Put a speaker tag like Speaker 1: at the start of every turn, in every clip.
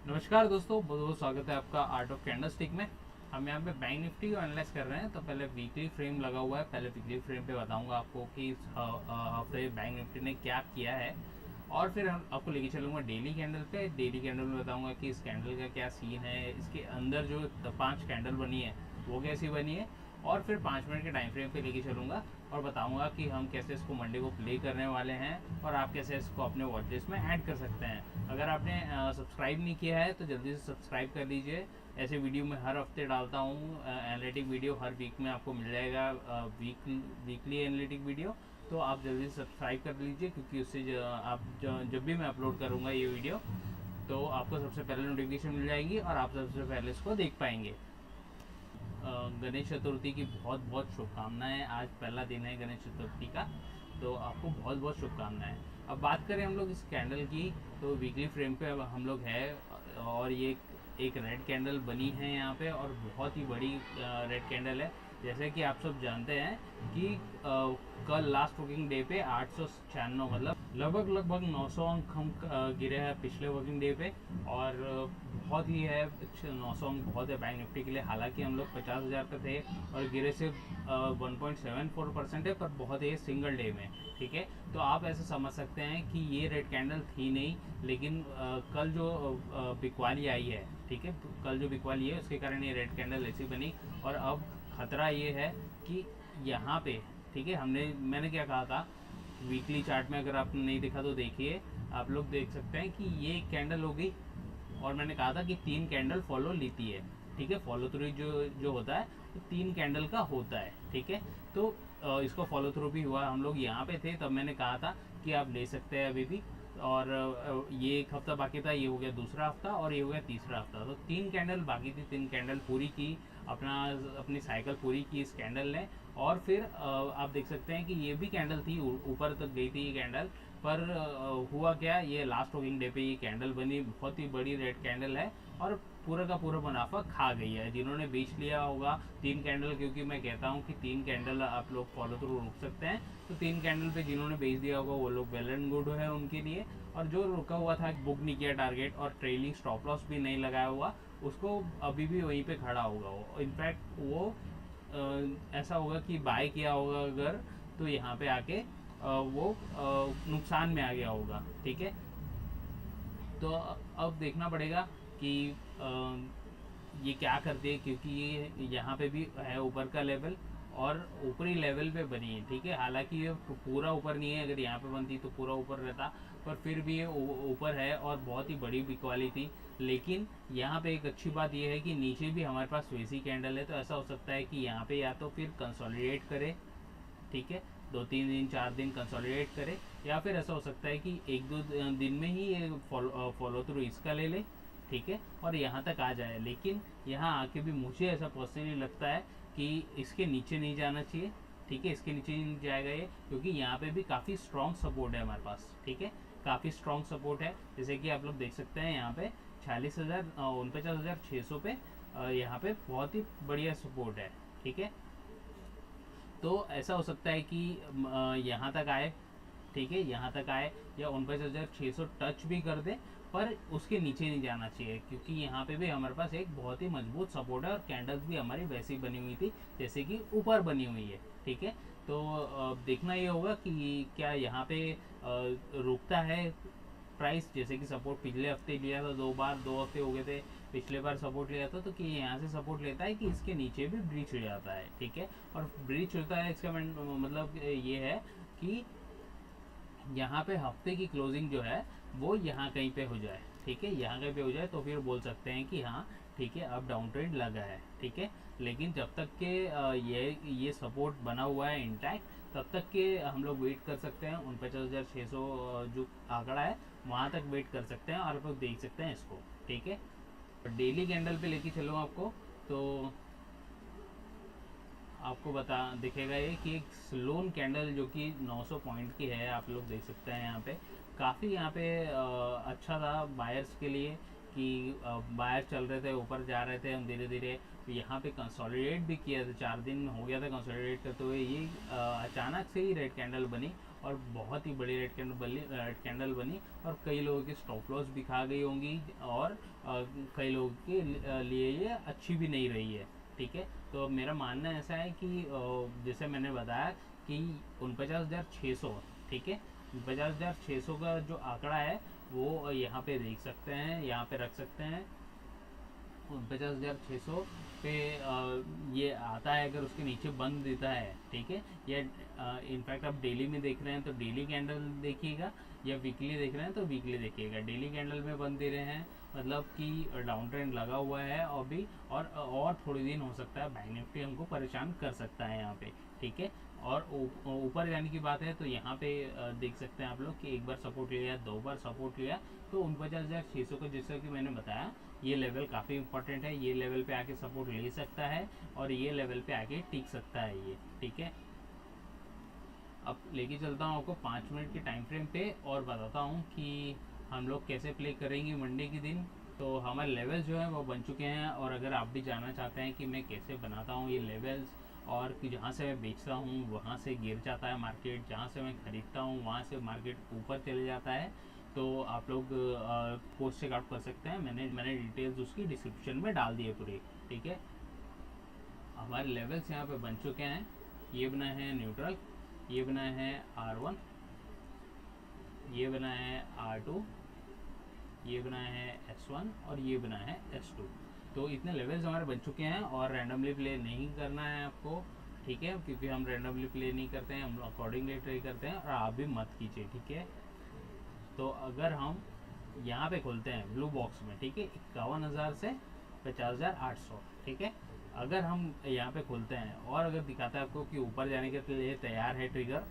Speaker 1: नमस्कार दोस्तों, बहुत बहुत स्वागत है आपका आर्ट ऑफ कैंडलस्टिक में। हम यहाँ पे बैंक निफ्टी को एनालाइज कर रहे हैं। तो पहले वीकली फ्रेम लगा हुआ है। पहले वीकली फ्रेम पे बताऊंगा आपको कि इस हफ्ते बैंक निफ्टी ने क्या किया है, और फिर हम आपको लेके चलूंगा डेली कैंडल पे। डेली कैंडल में बताऊंगा कि इस कैंडल का क्या सीन है, इसके अंदर जो 5 कैंडल बनी है वो कैसी बनी है, और फिर 5 मिनट के टाइम फ्रेम पे लेके चलूंगा और बताऊंगा कि हम कैसे इसको मंडे को प्ले करने वाले हैं और आप कैसे इसको अपने वॉच लिस्ट में ऐड कर सकते हैं। अगर आपने सब्सक्राइब नहीं किया है तो जल्दी से सब्सक्राइब कर लीजिए। ऐसे वीडियो मैं हर हफ्ते डालता हूँ। एनालिटिक वीडियो हर वीक में आपको मिल जाएगा, वीकली एनालिटिक वीडियो। तो आप जल्दी से सब्सक्राइब कर लीजिए, क्योंकि उससे जब भी मैं अपलोड करूँगा ये वीडियो तो आपको सबसे पहले नोटिफिकेशन मिल जाएगी और आप सबसे पहले इसको देख पाएंगे। गणेश चतुर्थी की बहुत बहुत शुभकामनाएं। आज पहला दिन है गणेश चतुर्थी का, तो आपको बहुत बहुत शुभकामनाएं। अब बात करें हम लोग इस कैंडल की, तो वीकली फ्रेम पे अब हम लोग है, और ये एक रेड कैंडल बनी है यहाँ पे, और बहुत ही बड़ी रेड कैंडल है। जैसे कि आप सब जानते हैं कि कल लास्ट वर्किंग डे पे 896, मतलब लगभग 900 अंक हम गिरे हैं पिछले वर्किंग डे पे। और बहुत ही है, 900 अंक बहुत है बैंक निफ्टी के लिए। हालांकि हम लोग 50,000 पे थे और गिरे सिर्फ 1.74% है, पर बहुत है सिंगल डे में। ठीक है, तो आप ऐसे समझ सकते हैं कि ये रेड कैंडल थी नहीं, लेकिन कल जो बिकवाली आई है, ठीक है, कल जो बिकवाली है उसके कारण ये रेड कैंडल ऐसी बनी। और अब खतरा ये है कि यहाँ पे, ठीक है, मैंने क्या कहा था वीकली चार्ट में, अगर आपने नहीं देखा तो देखिए। आप लोग देख सकते हैं कि ये कैंडल होगी, और मैंने कहा था कि 3 कैंडल फॉलो लेती है। ठीक है, फॉलो थ्रू जो जो होता है तो 3 कैंडल का होता है। ठीक है, तो इसको फॉलो थ्रू भी हुआ। हम लोग यहाँ पे थे तब मैंने कहा था कि आप ले सकते हैं अभी भी। और ये एक हफ्ता बाकी था, ये हो गया दूसरा हफ्ता और ये हो गया तीसरा हफ्ता। तो 3 कैंडल बाकी थी, 3 कैंडल पूरी की, अपनी साइकिल पूरी की इस कैंडल ने। और फिर आप देख सकते हैं कि ये भी कैंडल थी, ऊपर तक गई थी ये कैंडल। पर हुआ क्या, ये लास्ट वर्किंग डे पे ये कैंडल बनी, बहुत ही बड़ी रेड कैंडल है, और पूरा का पूरा मुनाफा खा गई है जिन्होंने बेच लिया होगा 3 कैंडल। क्योंकि मैं कहता हूँ कि 3 कैंडल आप लोग फॉलो थ्रू रुक सकते हैं, तो 3 कैंडल पे जिन्होंने बेच दिया होगा वो लोग वेल एंड गुड है उनके लिए। और जो रुका हुआ था, बुक नहीं किया टारगेट और ट्रेलिंग स्टॉप लॉस भी नहीं लगाया हुआ, उसको अभी भी वहीं पे खड़ा होगा वो। इनफैक्ट वो ऐसा होगा कि बाय किया होगा अगर, तो यहाँ पे आके वो नुकसान में आ गया होगा। ठीक है, तो अब देखना पड़ेगा कि ये क्या करती है, क्योंकि ये यहाँ पे भी है ऊपर का लेवल, और ऊपरी लेवल पे बनी है। ठीक है, हालांकि ये पूरा ऊपर नहीं है, अगर यहाँ पे बनती तो पूरा ऊपर रहता, पर फिर भी ये ऊपर है और बहुत ही बड़ी बिक वाली थी। लेकिन यहाँ पे एक अच्छी बात यह है कि नीचे भी हमारे पास वैसी कैंडल है, तो ऐसा हो सकता है कि यहाँ पे या तो फिर कंसोलिडेट करे, ठीक है, 2-3 दिन 4 दिन कंसोलिडेट करे, या फिर ऐसा हो सकता है कि 1-2 दिन में ही ये फॉलो थ्रू इसका ले ले, ठीक है, और यहाँ तक आ जाए। लेकिन यहाँ आके भी मुझे ऐसा पर्सनली लगता है कि इसके नीचे नहीं जाना चाहिए। ठीक है, इसके नीचे नहीं जाएगा ये, क्योंकि यहाँ पे भी काफ़ी स्ट्रॉन्ग सपोर्ट है हमारे पास। ठीक है, काफ़ी स्ट्रॉन्ग सपोर्ट है, जैसे कि आप लोग देख सकते हैं यहाँ पे 46,000 49,600 पे यहाँ पे बहुत ही बढ़िया सपोर्ट है। ठीक है, तो ऐसा हो सकता है कि यहाँ तक आए, ठीक है, यहाँ तक आए या 49,600 टच भी कर दे, पर उसके नीचे नहीं जाना चाहिए, क्योंकि यहाँ पे भी हमारे पास एक बहुत ही मजबूत सपोर्ट है, और कैंडल्स भी हमारी वैसी बनी हुई थी जैसे कि ऊपर बनी हुई है। ठीक है, तो देखना ये होगा कि क्या यहाँ पे रुकता है प्राइस। जैसे कि सपोर्ट पिछले हफ्ते लिया था 2 बार, 2 हफ्ते हो गए थे पिछले बार सपोर्ट लिया था, तो कि यहाँ से सपोर्ट लेता है कि इसके नीचे भी ब्रीच हो जाता है। ठीक है, और ब्रीच होता है इसका मतलब ये है कि यहाँ पे हफ्ते की क्लोजिंग जो है वो यहाँ कहीं पे हो जाए। ठीक है, यहाँ कहीं पे हो जाए तो फिर बोल सकते हैं कि हाँ ठीक है, अब डाउन ट्रेंड लगा है। ठीक है, लेकिन जब तक के ये सपोर्ट बना हुआ है इंटैक्ट, तब तक के हम लोग वेट कर सकते हैं। 49,600 जो आंकड़ा है वहाँ तक वेट कर सकते हैं, और आप लोग देख सकते हैं इसको। ठीक है, डेली कैंडल पे लेके चलो आपको, तो आपको बता दिखेगा ये कि एक स्लोन कैंडल जो कि 900 पॉइंट की है, आप लोग देख सकते हैं यहाँ पे। काफ़ी यहाँ पे अच्छा था बायर्स के लिए कि बायर चल रहे थे, ऊपर जा रहे थे हम धीरे धीरे। तो यहाँ पे कंसोलिडेट भी किया था, 4 दिन हो गया था कंसोलिडेट करते हुए। ये अचानक से ही रेड कैंडल बनी, और बहुत ही बड़ी रेड कैंडल बनी और कई लोगों की स्टॉप लॉस भी खा गई होंगी और कई लोगों के लिए ये अच्छी भी नहीं रही है। ठीक है, तो मेरा मानना ऐसा है कि जैसे मैंने बताया कि 49,600, ठीक है, 49,600 का जो आंकड़ा है वो यहाँ पे देख सकते हैं, यहाँ पे रख सकते हैं। 49,600 पे ये आता है, अगर उसके नीचे बंद देता है, ठीक है, या इनफैक्ट आप डेली में देख रहे हैं तो डेली कैंडल देखिएगा, या वीकली देख रहे हैं तो वीकली देखिएगा। डेली कैंडल में बंद दे रहे हैं मतलब कि डाउन ट्रेंड लगा हुआ है अभी, और थोड़ी दिन हो सकता है बैंक निफ्टी हमको परेशान कर सकता है यहाँ पे। ठीक है, और ऊपर जाने की बात है तो यहाँ पे देख सकते हैं आप लोग कि एक बार सपोर्ट लिया, 2 बार सपोर्ट लिया, तो 49,600 को जैसा कि मैंने बताया ये लेवल काफ़ी इंपॉर्टेंट है। ये लेवल पे आके सपोर्ट ले सकता है और ये लेवल पे आके टिक सकता है ये। ठीक है, अब लेके चलता हूँ आपको 5 मिनट के टाइम फ्रेम पे और बताता हूँ कि हम लोग कैसे प्ले करेंगे मंडे के दिन। तो हमारे लेवल्स जो हैं वो बन चुके हैं, और अगर आप भी जानना चाहते हैं कि मैं कैसे बनाता हूँ ये लेवल्स, और कि जहाँ से मैं बेचता हूँ वहाँ से गिर जाता है मार्केट, जहाँ से मैं ख़रीदता हूँ वहाँ से मार्केट ऊपर चले जाता है, तो आप लोग पोस्ट चेकआउट कर सकते हैं। मैंने डिटेल्स उसकी डिस्क्रिप्शन में डाल दी है पूरी। ठीक है, हमारे लेवल्स यहाँ पे बन चुके हैं। ये बना है न्यूट्रल, ये बना है R1, ये बना है R2, ये बना है S1 और ये बना है S2। तो इतने लेवल्स हमारे बन चुके हैं और रैंडमली प्ले नहीं करना है आपको। ठीक है, क्योंकि हम रैंडमली प्ले नहीं करते हैं, हम अकॉर्डिंगली ट्रे करते हैं, और आप भी मत कीजिए। ठीक है, तो अगर हम यहाँ पे खोलते हैं ब्लू बॉक्स में, ठीक है, 51,000 से 50,800, ठीक है, अगर हम यहाँ पे खोलते हैं और अगर दिखाता है आपको कि ऊपर जाने के लिए तैयार है ट्रिगर,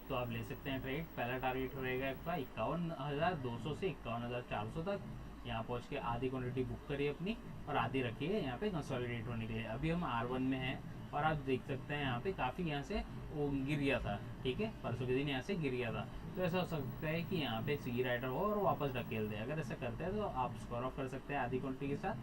Speaker 1: तो आप ले सकते हैं ट्रेड। पहला टारगेट रहेगा आपका 51,200 से 51,400 तक। यहाँ पहुँच के आधी क्वांटिटी बुक करिए अपनी और आधी रखिए यहाँ पे कंसोलिडेट होने के लिए। अभी हम R1 में हैं और आप देख सकते हैं यहाँ पे काफ़ी यहाँ से वो गिर गया था। ठीक है, परसों के दिन यहाँ से गिर गया था, तो ऐसा हो सकता है कि यहाँ पे सी राइटर हो और वापस ढकेल दे। अगर ऐसा करते हैं तो आप स्कोर ऑफ कर सकते हैं आधी क्वांटिटी के साथ,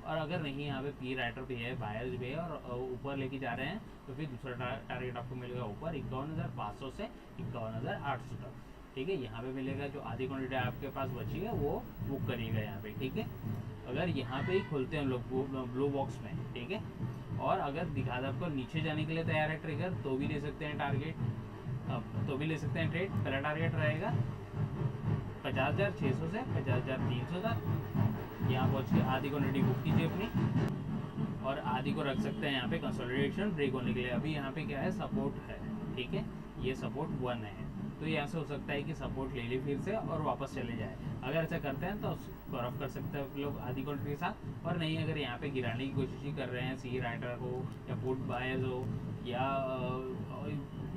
Speaker 1: और अगर नहीं यहाँ पे पी राइटर भी है, बायर्स भी है और ऊपर लेके जा रहे हैं, तो फिर दूसरा टारगेट आपको मिलेगा ऊपर 51,500 से 51,800 तक। ठीक है, यहाँ पे मिलेगा। जो आधी क्वांटिटी आपके पास बची है वो बुक करिएगा यहाँ पे। ठीक है, अगर यहाँ पे ही खोलते हैं हम लोग ब्लू बॉक्स में, ठीक है, और अगर दिखा दे आपको नीचे जाने के लिए तैयार है ट्रिगर, तो भी ले सकते हैं टारगेट, तो भी ले सकते हैं ट्रेड। पहला टारगेट रहेगा 50,600 से 50,300 तक। यहाँ पहुँच के आधी क्वांटिटी बुक कीजिए अपनी और आधी को रख सकते हैं यहाँ पे कंसोलिडेशन ब्रेक होने के लिए। अभी यहाँ पे क्या है, सपोर्ट है। ठीक है, ये सपोर्ट 1 है, तो यहाँ से हो सकता है कि सपोर्ट ले ली फिर से और वापस चले जाए। अगर ऐसा करते हैं तो स्कोर ऑफ कर सकते हैं लोग आधी क्वांटिटी के साथ, और नहीं अगर यहाँ पे गिराने की कोशिश ही कर रहे हैं, सी राइटर हो या पुट बायर्स हो, या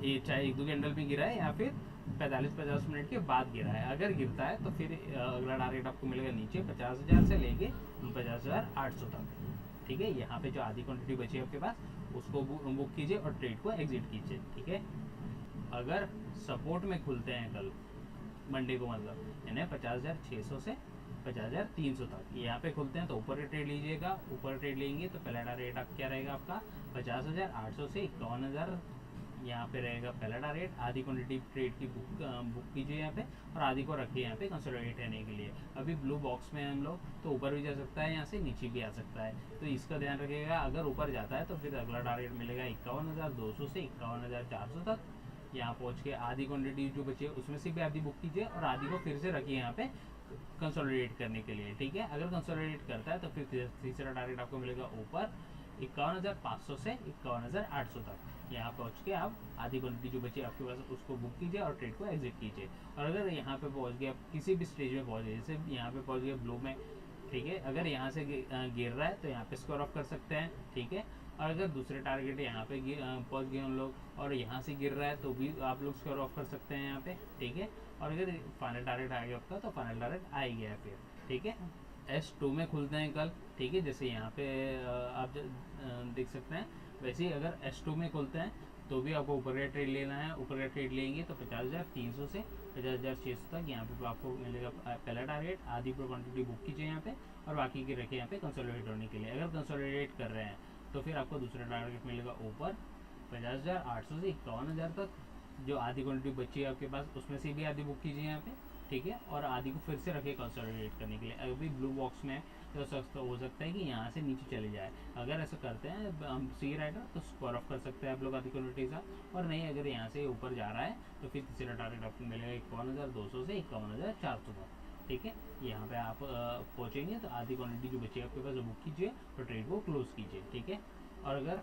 Speaker 1: ये चाहे 1-2 कैंडल पे गिरा है या फिर 45-50 मिनट के बाद गिरा है, अगर गिरता है तो फिर अगला टारगेट आपको मिलेगा नीचे 50,000 से लेके 50,800 तक। ठीक है, यहाँ पे जो आधी क्वांटिटी बची है आपके पास उसको बुक कीजिए और ट्रेड को एग्जिट कीजिए। ठीक है, अगर सपोर्ट में खुलते हैं कल मंडे को, मतलब यानी 50,600 से 50,300 तक यहाँ पे खुलते हैं, तो ऊपर ट्रेड लीजिएगा। ऊपर ट्रेड लेंगे तो पहला टारगेट आप क्या रहेगा आपका 50,800 से 51,000 यहाँ पे रहेगा पहला टारगेट। आधी क्वांटिटी ट्रेड की बुक कीजिए यहाँ पे और आधी को रखिए यहाँ पे कंसोलिडेट रहने के लिए। अभी ब्लू बॉक्स में हम लोग, तो ऊपर भी जा सकता है, यहाँ से नीचे भी आ सकता है, तो इसका ध्यान रखिएगा। अगर ऊपर जाता है तो फिर अगला टारगेट मिलेगा 51,200 से 51,400 तक। यहाँ पहुँच के आधी क्वांटिटी जो बची है उसमें से भी आधी बुक कीजिए और आधी को फिर से रखिए यहाँ पे कंसोलिडेट करने के लिए। ठीक है, अगर कंसोलिडेट करता है तो फिर तीसरा टारगेट आपको मिलेगा ऊपर 51,500 से 51,800 तक। यहाँ पहुँच के आप आधी क्वांटिटी जो बची आपके पास उसको बुक कीजिए और ट्रेड को एग्जिट कीजिए। और अगर यहाँ पे पहुँच गया, किसी भी स्टेज में पहुँच गए, जैसे यहाँ पे पहुँच गया ब्लू में, ठीक है, अगर यहाँ से गिर रहा है तो यहाँ पे स्कोर ऑफ कर सकते हैं। ठीक है, और अगर दूसरे टारगेट यहाँ पे पहुँच गए हम लोग और यहाँ से गिर रहा है तो भी आप लोग स्कोर ऑफ कर सकते हैं यहाँ पे। ठीक है, और अगर फाइनल टारगेट आ गया आपका तो फाइनल टारगेट आ ही गया फिर। ठीक है, S2 में खुलते हैं कल। ठीक है, जैसे यहाँ पे आप देख सकते हैं, वैसे ही अगर S2 में खुलते हैं तो भी आपको ऊपर का ट्रेड लेना है। ऊपर का ट्रेड लेंगे तो 50,300 से 50,600 तक यहाँ पे आपको मिलेगा पहला टारगेट। आधी प्रो क्वान्टिटी बुक कीजिए यहाँ पे और बाकी के रखे यहाँ पे कंसोलिडेट होने के लिए। अगर कंसोलिडेट कर रहे हैं तो फिर आपको दूसरा टारगेट मिलेगा ऊपर 50,800 से 51,000 तक। जो आधी क्वांटिटी बची है आपके पास उसमें से भी आधी बुक कीजिए यहाँ पे, ठीक है, और आधी को फिर से रखिए कंसोलिडेट करने के लिए। अभी ब्लू बॉक्स में तो हो सकता है कि यहाँ से नीचे चले जाए। अगर ऐसा करते हैं हम सी राइटर तो स्क्वायर ऑफ कर सकते हैं आप लोग आधी क्वांटिटी का, और नहीं अगर यहाँ से ऊपर जा रहा है तो फिर तीसरा टारगेट आपको मिलेगा 51,200 से 51,400 तक, ठीक है। यहाँ पे आप पहुँचेंगे तो आधी क्वांटिटी जो बची है आपके पास वो बुक कीजिए और ट्रेड को क्लोज कीजिए, ठीक है। और अगर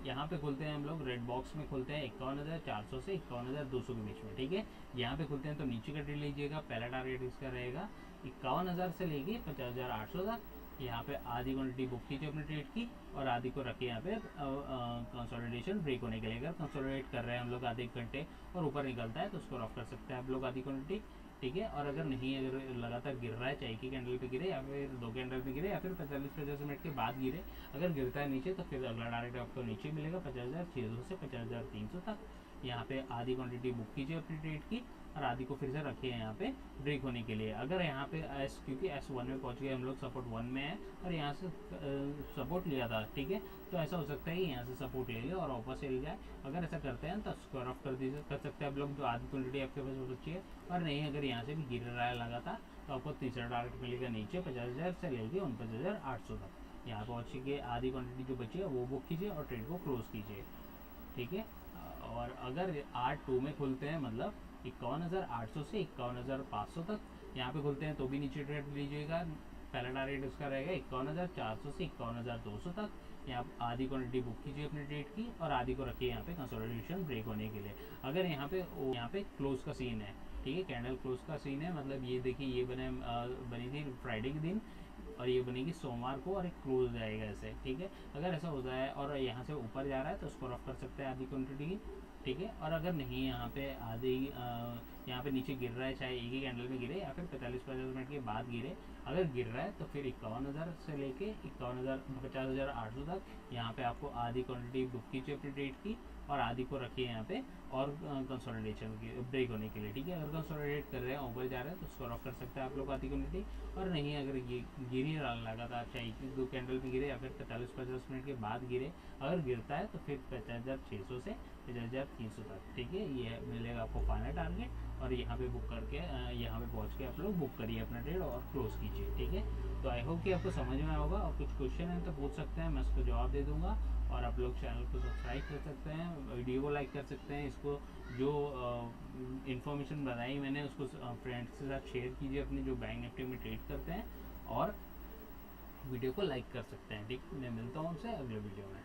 Speaker 1: यहाँ पे खुलते हैं हम लोग रेड बॉक्स में खुलते हैं 51,400 से 51,200 के बीच में, ठीक है। यहाँ पे खुलते हैं तो नीचे का ट्रेड लीजिएगा, पहला टारगेट इसका रहेगा 51,000 से लेके 50,800 तक। यहाँ पे आधी क्वांटिटी बुक कीजिए अपने ट्रेड की और आधी को रखिए यहाँ पे कंसोलिडेशन ब्रेक होने के लिए। अगर कंसोलिडेट कर रहे हैं हम लोग आधे घंटे और ऊपर निकलता है तो उसको ऑफ कर सकते हैं आप लोग आधी क्वांटिटी, ठीक है। और अगर नहीं, अगर लगातार गिर रहा है, चाहे एक ही कैंडल पे गिरे या फिर 2 कैंडल पे गिरे या फिर 45-50 मिनट के बाद गिरे, अगर गिरता है नीचे तो फिर अगला टारगेट आपको नीचे मिलेगा 50,600 से 50,300 तक। यहाँ पे आधी क्वांटिटी बुक कीजिए अपनी ट्रेड की और आधी को फिर से रखिए यहाँ पे ब्रेक होने के लिए। अगर यहाँ पे क्योंकि S1 में पहुँच गए हम लोग, सपोर्ट 1 में है और यहाँ से सपोर्ट लिया था, ठीक है, तो ऐसा हो सकता है कि यहाँ से सपोर्ट ले ले और वापस चल जाए। अगर ऐसा करते हैं तो स्क्वायर ऑफ कर सकते हैं आप लोग जो आधी क्वांटिटी आपके पास बची है। और नहीं, अगर यहाँ से भी गिर रहा है लगातार तो आपको तीसरा टारगेट मिलेगा नीचे 50,000 से लेके 49,800 तक। यहाँ पहुँच के आधी क्वांटिटी जो बची है वो बुक कीजिए और ट्रेड को क्लोज कीजिए, ठीक है। और अगर R2 में खुलते हैं मतलब 51,800 से 51,500 तक, यहाँ पे खुलते हैं तो भी नीचे ट्रेड लीजिएगा। पहला टारगेट उसका रहेगा 51,400 से 51,200 तक। यहाँ आधी क्वांटिटी बुक कीजिए अपने ट्रेड की और आधी को रखिए यहाँ पे कंसोलिडेशन ब्रेक होने के लिए। अगर यहाँ पे क्लोज का सीन है, ठीक है, कैंडल क्लोज का सीन है, मतलब ये देखिए ये बनी थी फ्राइडे के दिन और ये बनेगी सोमवार को और एक क्लोज हो जाएगा ऐसे, ठीक है। अगर ऐसा होता है और यहाँ से ऊपर जा रहा है तो उसको ऑफ कर सकते हैं आधी क्वांटिटी की, ठीक है। और अगर नहीं, यहाँ पे आधी यहाँ पे नीचे गिर रहा है, चाहे एक ही कैंडल में गिरे या फिर 45-50 मिनट के बाद गिरे, अगर गिर रहा है तो फिर 51,000 से लेके 50,800 तक यहाँ पे आपको आधी क्वांटिटी बुक कीजिए अपनी ट्रेड की और आधी को रखिए यहाँ पे और कंसोलिडेशन की ब्रेक होने के लिए, ठीक है। अगर कंसोलिडेट कर रहे हैं ऊपर जा रहे हैं तो उसको ऑफ कर सकते हैं आप लोग आधी क्वांटिटी। और नहीं, अगर गिर ही लगातार, चाहे 2 कैंडल में गिरे या फिर 45-50 मिनट के बाद गिरे, अगर गिरता है तो फिर 50,600 से 50,300 तक, ठीक है। ये मिलेगा आपको फाइनल टारगेट और यहाँ पे बुक करके यहाँ पे पहुँच के आप लोग बुक करिए अपना ट्रेड और क्लोज कीजिए, ठीक है। तो आई होप कि आपको समझ में होगा और कुछ क्वेश्चन है तो पूछ सकते हैं, मैं उसको जवाब दे दूँगा। और आप लोग चैनल को सब्सक्राइब कर सकते हैं, वीडियो को लाइक कर सकते हैं, इसको जो इन्फॉर्मेशन बताई मैंने उसको फ्रेंड्स के साथ शेयर कीजिए अपने जो बैंक निफ्टी में ट्रेड करते हैं और वीडियो को लाइक कर सकते हैं, ठीक। मैं मिलता हूँ आपसे अगले वीडियो में।